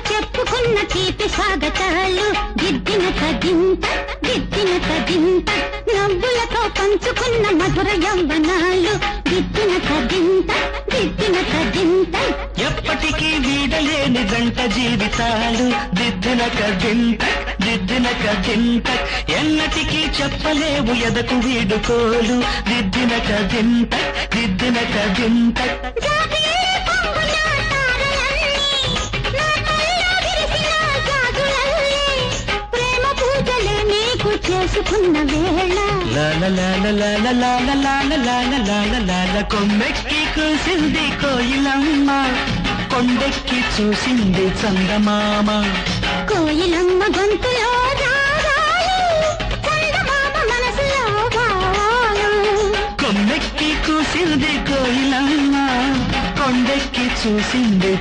చెప్పుకున్న తీపి స్వాగతాలు దిద్దిన తగింత నవ్వులతో పంచుకున్న మధుర యవ్వనాలు దిద్దిన తగింత ఎప్పటికీ వీడలేని జంట జీవితాలు దిద్దిన కదింత ఎన్నటికీ చెప్పలేవు ఎదకు వీడుకోలు దిద్దిన కదింత చేసుకున్న వేళ కొమ్మెక్కి కూసింది కోయిలమ్మ కొండెక్కి చూసింది చందమామ కోయిలమ్మ గొంతులో రాగాలు చందమామ మనసులో భావాలు కొమ్మెక్కి కూసింది కోయిలమ్మ కొండెక్కి చూసింది